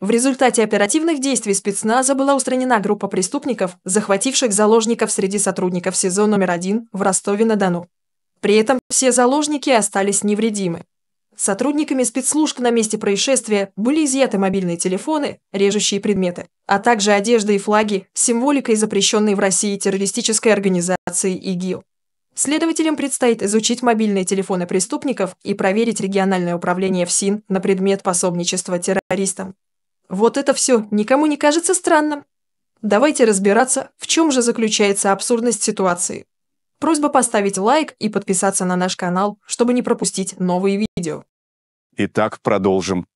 В результате оперативных действий спецназа была устранена группа преступников, захвативших заложников среди сотрудников СИЗО номер 1 в Ростове-на-Дону. При этом все заложники остались невредимы. Сотрудниками спецслужб на месте происшествия были изъяты мобильные телефоны, режущие предметы, а также одежда и флаги с символикой запрещенной в России террористической организации ИГИЛ. Следователям предстоит изучить мобильные телефоны преступников и проверить региональное управление ФСИН на предмет пособничества террористам. Вот это все никому не кажется странным? Давайте разбираться, в чем же заключается абсурдность ситуации. Просьба поставить лайк и подписаться на наш канал, чтобы не пропустить новые видео. Итак, продолжим.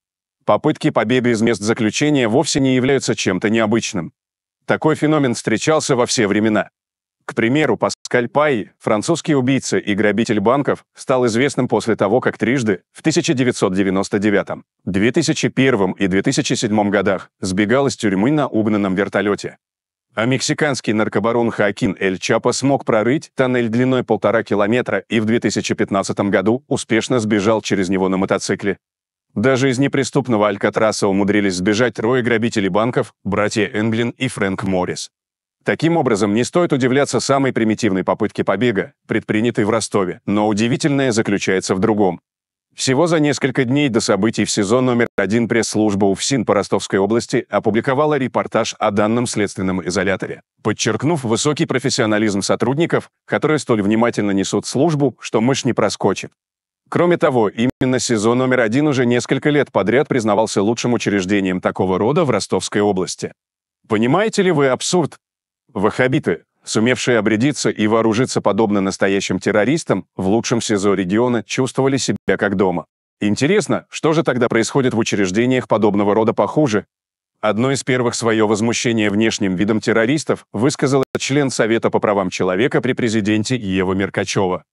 Попытки побега из мест заключения вовсе не являются чем-то необычным. Такой феномен встречался во все времена. К примеру, Паскаль Пайи, французский убийца и грабитель банков, стал известным после того, как трижды, в 1999, 2001 и 2007 годах, сбегал из тюрьмы на угнанном вертолете. А мексиканский наркобарон Хоакин Эль Чапо смог прорыть тоннель длиной 1,5 километра и в 2015 году успешно сбежал через него на мотоцикле. Даже из неприступного Алькатраса умудрились сбежать трое грабителей банков, братья Энглин и Фрэнк Моррис. Таким образом, не стоит удивляться самой примитивной попытке побега, предпринятой в Ростове, но удивительное заключается в другом. Всего за несколько дней до событий в СИЗО номер 1 пресс-служба УФСИН по Ростовской области опубликовала репортаж о данном следственном изоляторе, подчеркнув высокий профессионализм сотрудников, которые столь внимательно несут службу, что мышь не проскочит. Кроме того, именно СИЗО номер 1 уже несколько лет подряд признавался лучшим учреждением такого рода в Ростовской области. Понимаете ли вы абсурд? Ваххабиты, сумевшие обрядиться и вооружиться подобно настоящим террористам, в лучшем СИЗО региона чувствовали себя как дома. Интересно, что же тогда происходит в учреждениях подобного рода похуже? Одно из первых свое возмущение внешним видом террористов высказала член Совета по правам человека при президенте Ева Меркачева.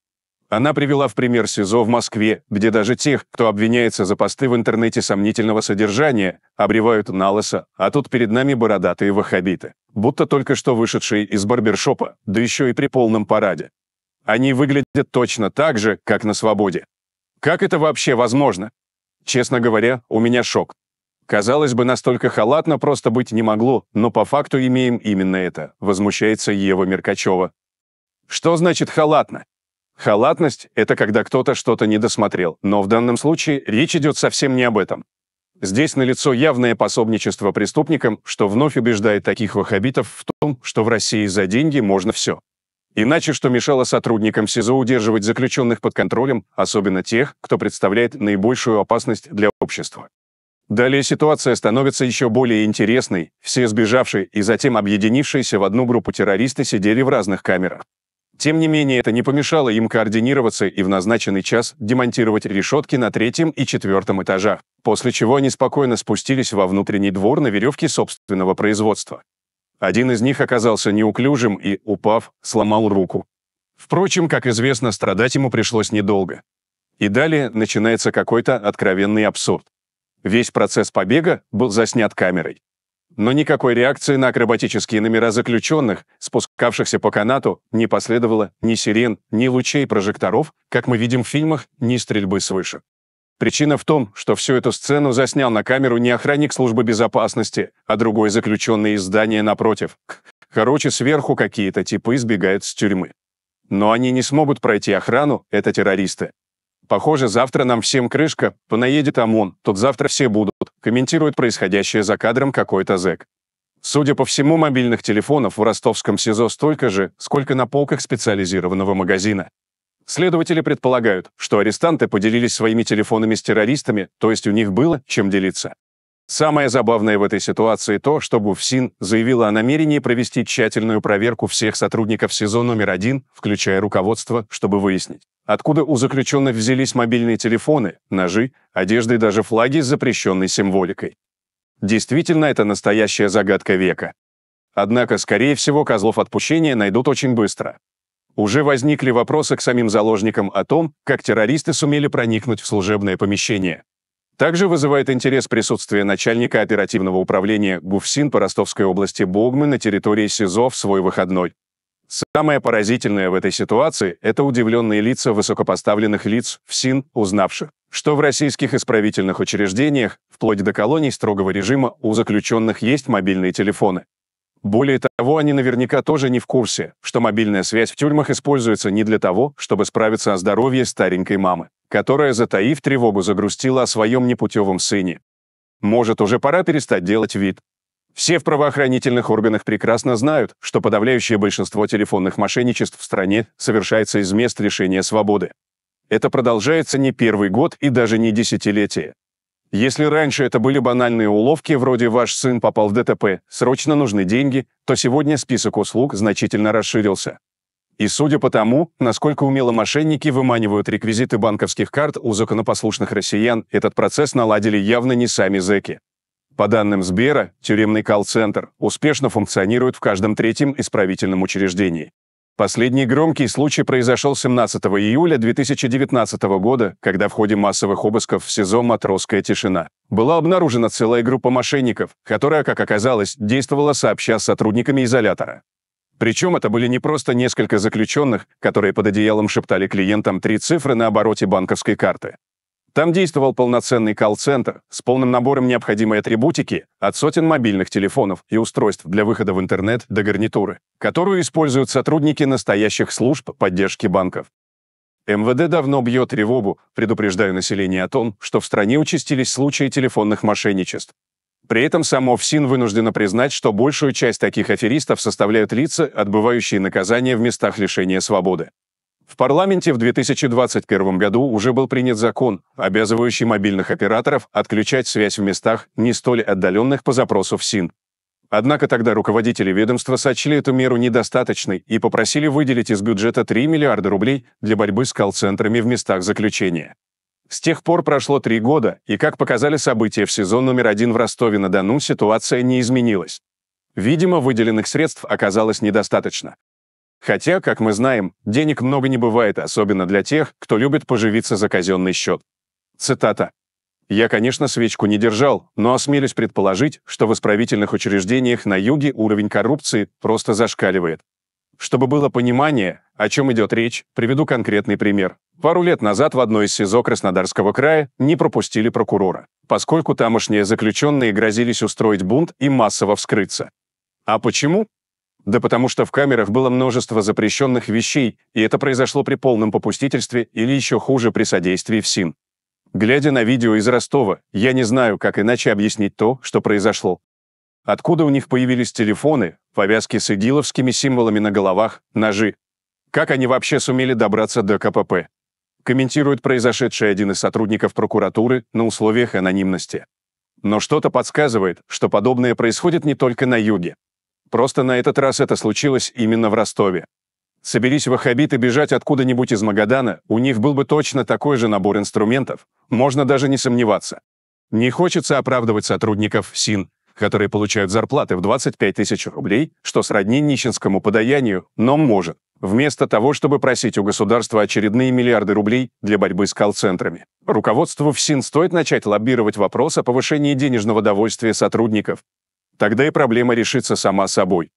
Она привела в пример СИЗО в Москве, где даже тех, кто обвиняется за посты в интернете сомнительного содержания, обревают налысо, а тут перед нами бородатые ваххабиты, будто только что вышедшие из барбершопа, да еще и при полном параде. Они выглядят точно так же, как на свободе. Как это вообще возможно? Честно говоря, у меня шок. Казалось бы, настолько халатно просто быть не могло, но по факту имеем именно это, возмущается Ева Меркачева. Что значит халатно? Халатность – это когда кто-то что-то не досмотрел, но в данном случае речь идет совсем не об этом. Здесь налицо явное пособничество преступникам, что вновь убеждает таких ваххабитов в том, что в России за деньги можно все. Иначе что мешало сотрудникам СИЗО удерживать заключенных под контролем, особенно тех, кто представляет наибольшую опасность для общества. Далее ситуация становится еще более интересной. Все сбежавшие и затем объединившиеся в одну группу террористы сидели в разных камерах. Тем не менее, это не помешало им координироваться и в назначенный час демонтировать решетки на 3-м и 4-м этажах, после чего они спокойно спустились во внутренний двор на веревке собственного производства. Один из них оказался неуклюжим и, упав, сломал руку. Впрочем, как известно, страдать ему пришлось недолго. И далее начинается какой-то откровенный абсурд. Весь процесс побега был заснят камерой. Но никакой реакции на акробатические номера заключенных, спускавшихся по канату, не последовало ни сирен, ни лучей прожекторов, как мы видим в фильмах, ни стрельбы свыше. Причина в том, что всю эту сцену заснял на камеру не охранник службы безопасности, а другой заключенный из здания напротив. Короче, сверху какие-то типы сбегают с тюрьмы. Но они не смогут пройти охрану, это террористы. Похоже, завтра нам всем крышка, понаедет ОМОН, тут завтра все будут, комментирует происходящее за кадром какой-то зэк. Судя по всему, мобильных телефонов в ростовском СИЗО столько же, сколько на полках специализированного магазина. Следователи предполагают, что арестанты поделились своими телефонами с террористами, то есть у них было чем делиться. Самое забавное в этой ситуации то, что УФСИН заявила о намерении провести тщательную проверку всех сотрудников СИЗО номер 1, включая руководство, чтобы выяснить, откуда у заключенных взялись мобильные телефоны, ножи, одежда и даже флаги с запрещенной символикой. Действительно, это настоящая загадка века. Однако, скорее всего, козлов отпущения найдут очень быстро. Уже возникли вопросы к самим заложникам о том, как террористы сумели проникнуть в служебное помещение. Также вызывает интерес присутствие начальника оперативного управления ГУФСИН по Ростовской области Богмы на территории СИЗО в свой выходной. Самое поразительное в этой ситуации – это удивленные лица высокопоставленных лиц в СИН, узнавших, что в российских исправительных учреждениях, вплоть до колоний строгого режима, у заключенных есть мобильные телефоны. Более того, они наверняка тоже не в курсе, что мобильная связь в тюрьмах используется не для того, чтобы справиться о здоровье старенькой мамы, которая, затаив тревогу, загрустила о своем непутевом сыне. Может, уже пора перестать делать вид? Все в правоохранительных органах прекрасно знают, что подавляющее большинство телефонных мошенничеств в стране совершается из мест лишения свободы. Это продолжается не первый год и даже не десятилетие. Если раньше это были банальные уловки, вроде «ваш сын попал в ДТП, срочно нужны деньги», то сегодня список услуг значительно расширился. И судя по тому, насколько умело мошенники выманивают реквизиты банковских карт у законопослушных россиян, этот процесс наладили явно не сами зэки. По данным Сбера, тюремный колл-центр успешно функционирует в каждом третьем исправительном учреждении. Последний громкий случай произошел 17 июля 2019 года, когда в ходе массовых обысков в СИЗО «Матросская тишина» была обнаружена целая группа мошенников, которая, как оказалось, действовала сообща с сотрудниками изолятора. Причем это были не просто несколько заключенных, которые под одеялом шептали клиентам 3 цифры на обороте банковской карты. Там действовал полноценный колл-центр с полным набором необходимой атрибутики от сотен мобильных телефонов и устройств для выхода в интернет до гарнитуры, которую используют сотрудники настоящих служб поддержки банков. МВД давно бьет тревогу, предупреждая население о том, что в стране участились случаи телефонных мошенничеств. При этом само ФСИН вынуждено признать, что большую часть таких аферистов составляют лица, отбывающие наказание в местах лишения свободы. В парламенте в 2021 году уже был принят закон, обязывающий мобильных операторов отключать связь в местах, не столь отдаленных по запросу ФСИН. Однако тогда руководители ведомства сочли эту меру недостаточной и попросили выделить из бюджета 3 миллиарда рублей для борьбы с колл-центрами в местах заключения. С тех пор прошло 3 года, и, как показали события в СИЗО номер 1 в Ростове-на-Дону, ситуация не изменилась. Видимо, выделенных средств оказалось недостаточно. Хотя, как мы знаем, денег много не бывает, особенно для тех, кто любит поживиться за казенный счет. Цитата. «Я, конечно, свечку не держал, но осмелюсь предположить, что в исправительных учреждениях на юге уровень коррупции просто зашкаливает. Чтобы было понимание, о чем идет речь, приведу конкретный пример. Пару лет назад в одной из СИЗО Краснодарского края не пропустили прокурора, поскольку тамошние заключенные грозились устроить бунт и массово вскрыться. А почему? Да потому что в камерах было множество запрещенных вещей, и это произошло при полном попустительстве или еще хуже при содействии ФСИН. Глядя на видео из Ростова, я не знаю, как иначе объяснить то, что произошло. Откуда у них появились телефоны, повязки с игиловскими символами на головах, ножи? Как они вообще сумели добраться до КПП? Комментирует произошедшее один из сотрудников прокуратуры на условиях анонимности. Но что-то подсказывает, что подобное происходит не только на юге. Просто на этот раз это случилось именно в Ростове. Соберись ваххабиты бежать откуда-нибудь из Магадана, у них был бы точно такой же набор инструментов, можно даже не сомневаться. Не хочется оправдывать сотрудников СИН, которые получают зарплаты в 25 тысяч рублей, что сродни нищенскому подаянию, но может, вместо того, чтобы просить у государства очередные миллиарды рублей для борьбы с колл-центрами. Руководству ФСИН стоит начать лоббировать вопрос о повышении денежного довольствия сотрудников. Тогда и проблема решится сама собой.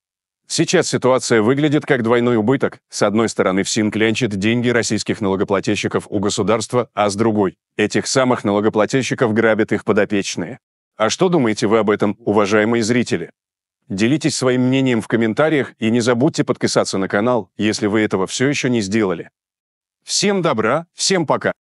Сейчас ситуация выглядит как двойной убыток. С одной стороны, ФСИН клянчит деньги российских налогоплательщиков у государства, а с другой, этих самых налогоплательщиков грабят их подопечные. А что думаете вы об этом, уважаемые зрители? Делитесь своим мнением в комментариях и не забудьте подписаться на канал, если вы этого все еще не сделали. Всем добра, всем пока!